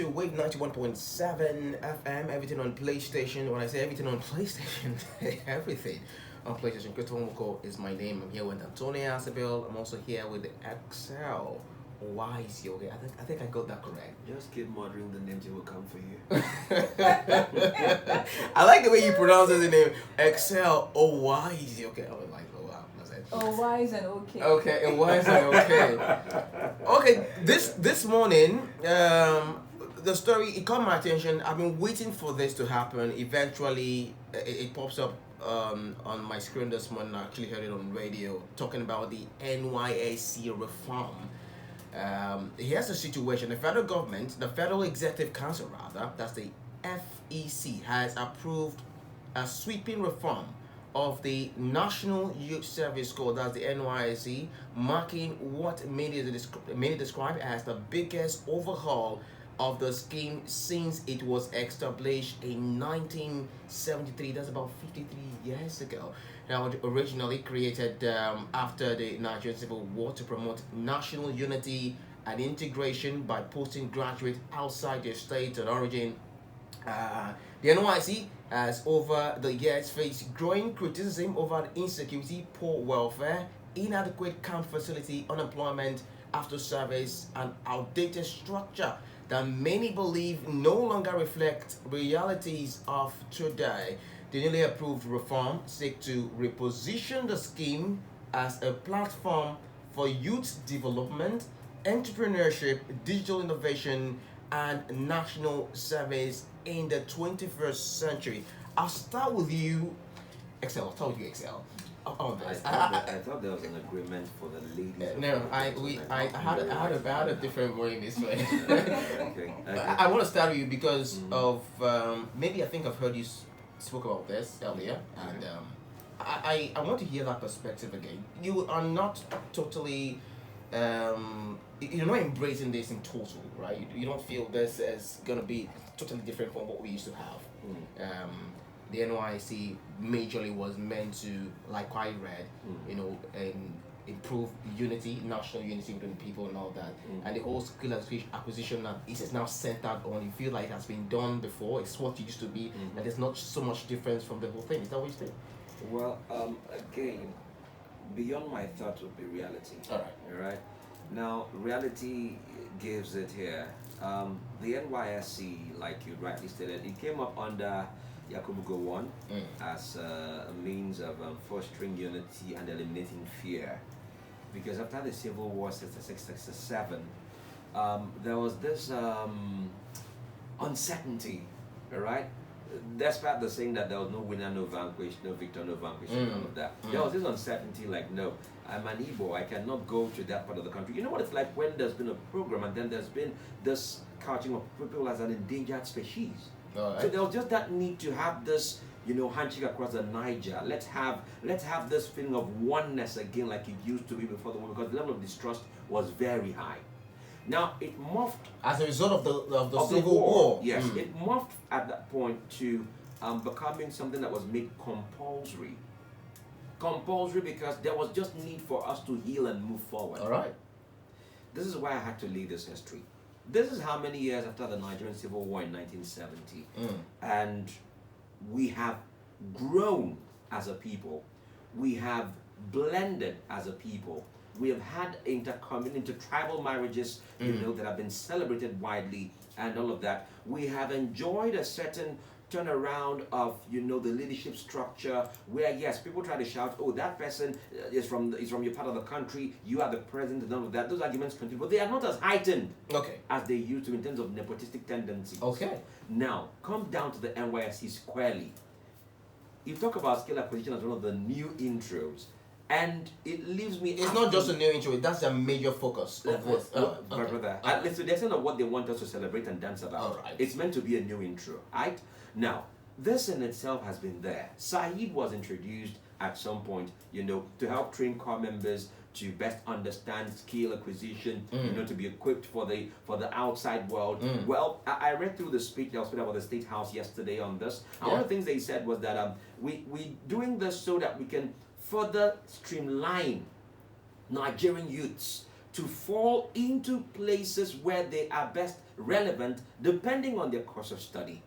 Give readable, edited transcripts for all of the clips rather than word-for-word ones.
To Wave 91.7 FM, everything on PlayStation. When I say everything on PlayStation, everything on PlayStation. Nwoko is my name. I'm here with Anthonia, Assabill. I'm also here with Excel. Uwaezuoke. I think I got that correct. Just keep muttering the names, it will come for you. I like the way you pronounce the name. Excel. Uwaezuoke. I was like, oh wow, that's it. Oh, wise and okay. Okay, and why is that okay? Okay, this morning, the story it caught my attention. I've been waiting for this to happen. Eventually, it pops up on my screen this morning. I actually heard it on radio talking about the NYSC reform. Here's the situation: the federal government, the Federal Executive Council, rather, that's the FEC, has approved a sweeping reform of the National Youth Service Corps, that's the NYSC, marking what many describe as the biggest overhaul of the scheme since it was established in 1973. That's about 53 years ago. Now, it originally created after the Nigerian Civil War to promote national unity and integration by posting graduates outside their state of origin. The NYC has over the years faced growing criticism over insecurity, poor welfare, inadequate camp facility, unemployment after service, and outdated structure that many believe no longer reflect realities of today. The newly approved reform seek to reposition the scheme as a platform for youth development, entrepreneurship, digital innovation, and national service in the 21st century. I'll start with you, Excel. I'll start with you, Excel. On I this. thought there was an agreement for the ladies. No, I had a different way in this way. Okay. I want to start with you because Mhm. of maybe I think I've heard you spoke about this earlier, and I want to hear that perspective again. You are not totally you're not embracing this in total, right? You don't feel this is gonna be totally different from what we used to have. Mm. The NYC majorly was meant to, like I read, improve unity, national unity between people and all that. And the whole skill acquisition that is now centered on, you feel like it has been done before, it's what it used to be, and there's not so much difference from the whole thing. Is that what you think? Well, again, beyond my thought would be reality. All right. Now, reality gives it here. The NYSC, like you rightly stated, it came up under Yakubu Gowon as a means of fostering unity and eliminating fear. Because after the Civil War, 66, 67, there was this uncertainty, all right? Despite the saying that there was no winner, no vanquish, no victor, no vanquish, and all of that. There was this uncertainty like, no, I'm an Igbo, I cannot go to that part of the country. You know what it's like when there's been a program and then there's been this couching of people as an endangered species. So there was just that need to have this, handshake across the Niger. Let's have this feeling of oneness again like it used to be before the war, because the level of distrust was very high. Now it morphed as a result of the Civil War. Yes, it morphed at that point to becoming something that was made compulsory. Compulsory because there was just need for us to heal and move forward. All right. This is why I had to leave this history. This is how many years after the Nigerian Civil War in 1970, and we have grown as a people. We have blended as a people. We have had inter-tribal marriages, that have been celebrated widely and all of that. We have enjoyed a certain turnaround of, the leadership structure where, yes, people try to shout, oh, that person is from your part of the country, you are the president and all of that. Those arguments continue, but they are not as heightened as they used to in terms of nepotistic tendencies. Okay. Now, come down to the NYSC squarely. You talk about skill acquisition as one of the new intros. And it leaves me. It's not just a new intro, that's a major focus of this. Brother, at least to the extent of what they want us to celebrate and dance about. Right. It's meant to be a new intro, right? Now, this in itself has been there. Saeed was introduced at some point, to help train corps members to best understand skill acquisition, to be equipped for the outside world. Well, I read through the speech that was put up at the State House yesterday on this. And one of the things they said was that we doing this so that we can further streamline Nigerian youths to fall into places where they are best relevant depending on their course of study.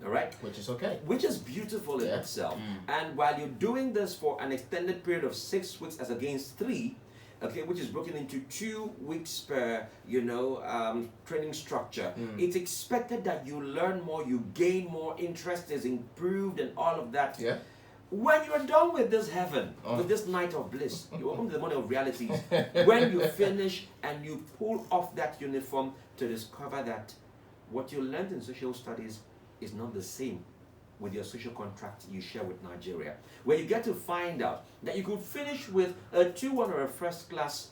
All right? Which is okay. Which is beautiful in itself. And while you're doing this for an extended period of 6 weeks as against 3, okay, which is broken into 2 weeks per, training structure, it's expected that you learn more, you gain more, interest is improved and all of that. Yeah. When you're done with this heaven, with this night of bliss, you open to the morning of realities. When you finish and you pull off that uniform to discover that what you learned in social studies is not the same with your social contract you share with Nigeria, where you get to find out that you could finish with a 2-1 or a first class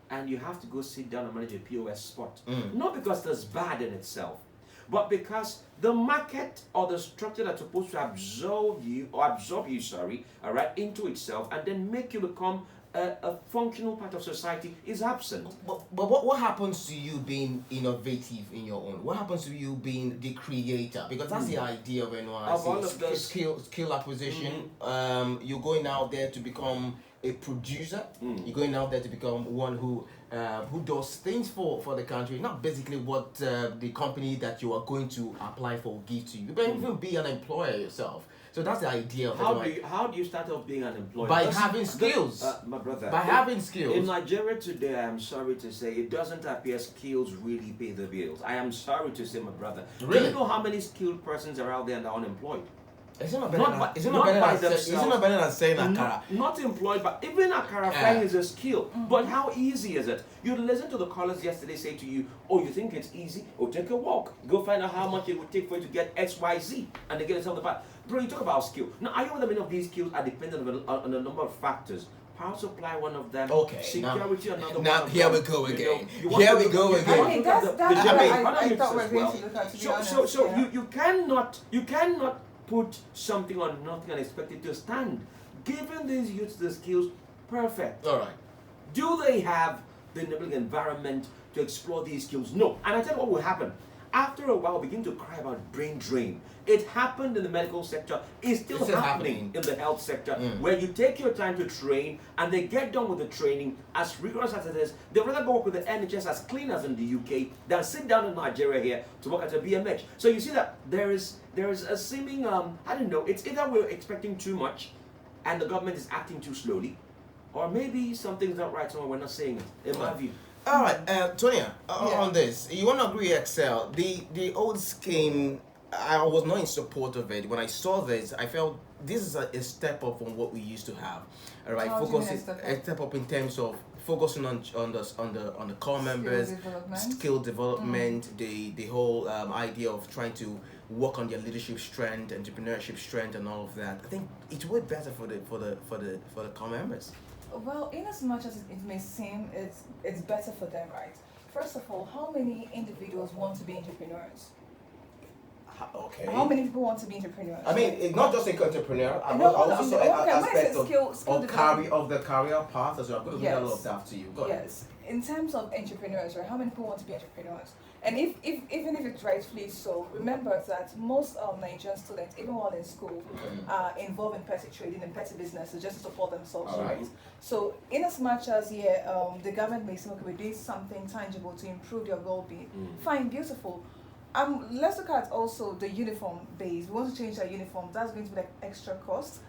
and you have to go sit down and manage a POS spot. Not because that's bad in itself, but because the market or the structure that's supposed to absorb you, all right, into itself and then make you become a functional part of society is absent. But what happens to you being innovative in your own? What happens to you being the creator? Because that's the idea of NYC. Skill acquisition. You're going out there to become a producer. You're going out there to become one who does things for the country, not basically what the company that you are going to apply for will give to you. You can even be an employer yourself. So that's the idea of how do you start off being an employer? By having skills. My brother. By having skills. In Nigeria today, I am sorry to say, it doesn't appear skills really pay the bills. I am sorry to say, my brother. Really? Do you know how many skilled persons are out there and are unemployed? Is it not better than saying Akara? Not employed, but even Akara frying is a skill. But how easy is it? You listen to the callers yesterday say to you, oh, you think it's easy? Oh, take a walk. Go find out how much it would take for you to get X, Y, Z. And they get themselves the part. Bro, you talk about skill. Now, I know that many of these skills are dependent on a number of factors. Power supply, one of them. Okay. Security, another one. Now, here we go again. Here we go again. I mean, that's what I thought we were going to look at, to be honest. So you cannot put something on nothing and expect it to stand. Giving these youths the skills, perfect. All right. Do they have the enabling environment to explore these skills? No. And I tell you what will happen. After a while, begin to cry about brain drain. It happened in the medical sector. It's still happening in the health sector, where you take your time to train and they get done with the training, as rigorous as it is. They'd rather go work with the NHS as clean as in the UK than sit down in Nigeria here to work at a BMH. So you see that there is a seeming, I don't know, it's either we're expecting too much and the government is acting too slowly, or maybe something's not right somewhere, we're not saying it, in my view. All right, Tonya, on this, you want to agree, Excel? The old scheme, I was not in support of it. When I saw this, I felt this is a step up from what we used to have. All right, a step up in terms of focusing on the core members, skill development, the whole idea of trying to work on their leadership strength, entrepreneurship strength, and all of that. I think it would be better for the core members. Well, in as much as it may seem it's better for them, right? First of all, how many individuals want to be entrepreneurs? Okay. How many people want to be entrepreneurs? I mean, it's not just an entrepreneur. I also an aspect of the career path as well. I'm going to read a lot of that to you. Go ahead. Yes. In terms of entrepreneurs, right? How many people want to be entrepreneurs? And even if it's rightfully so, remember that most Nigerian students, even while in school, are involved in petty trading and petty businesses just to support themselves, right? So, in as much as the government may say, okay, we're doing something tangible to improve your well-being, fine, beautiful. Let's look at also the uniform base. We want to change that uniform. That's going to be like extra cost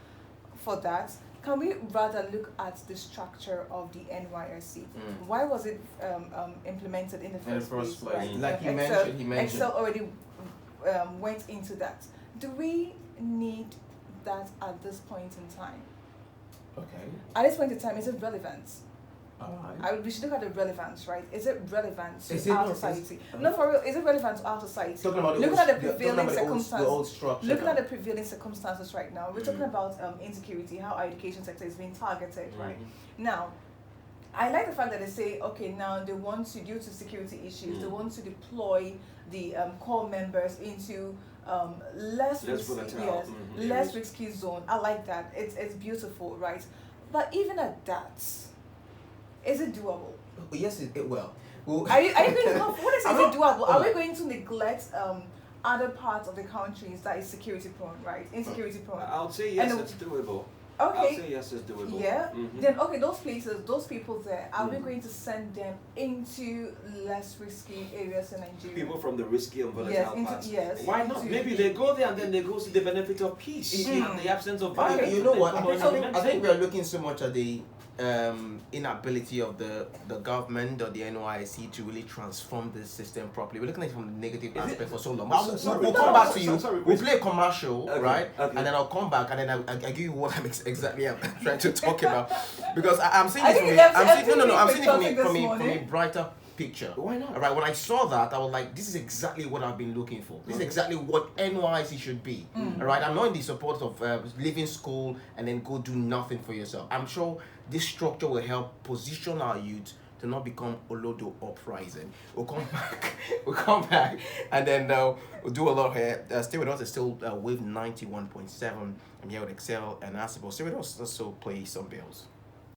for that. Can we rather look at the structure of the NYSC? Why was it implemented in the first place? Right? Like he mentioned. Excel already went into that. Do we need that at this point in time? Okay. At this point in time, is it relevant? Alright. We should look at the relevance, right? Is it relevant to our society? No, for real, is it relevant to our society? Looking at the prevailing circumstances. Looking at the prevailing circumstances right now, we're talking about insecurity, how our education sector is being targeted, right? Now, I like the fact that they say, okay, now they want to, due to security issues, they want to deploy the core members into less risky zone. I like that. It's beautiful, right? But even at that, is it doable? Yes, it will. Are you going to go? What is it doable? Are we going to neglect other parts of the countries that is security prone, right? Insecurity prone. I'll say yes, it's doable. I'll Okay. say yes, it's doable. Yeah. Mhm. Then okay, those places, those people there, are we Mhm. going to send them into less risky areas in Nigeria? People from the risky and volatile Yes, into- parts. yes, Why not? into Maybe the- they go there and then they go see the benefit of peace and the absence of violence. You know what? I I think we are looking so much at the inability of the government or the NYC to really transform this system properly. We're looking at it from the negative Is aspect it- for so long. So- But sorry, we'll no, come back to so- you. sorry, We'll please. play a commercial, Okay, right? okay. And then I'll come back and then I'll give you what I'm exactly I'm trying to talk about. Because I'm seeing I it think from you have I'm to seeing, no, I'm actually seeing it this from a morning. brighter picture. Why not? All right, when I saw that, I was like, this is exactly what I've been looking for. This is exactly what NYC should be. All right, I'm not in the support of leaving school and then go do nothing for yourself. I'm sure this structure will help position our youth to not become Olodo uprising. We'll come back. We'll come back, and then we'll do a lot here. Stay with us. It's still Wave 91.7. I'm here with Excel and Assabill. Stay with us. Let's also play some bills.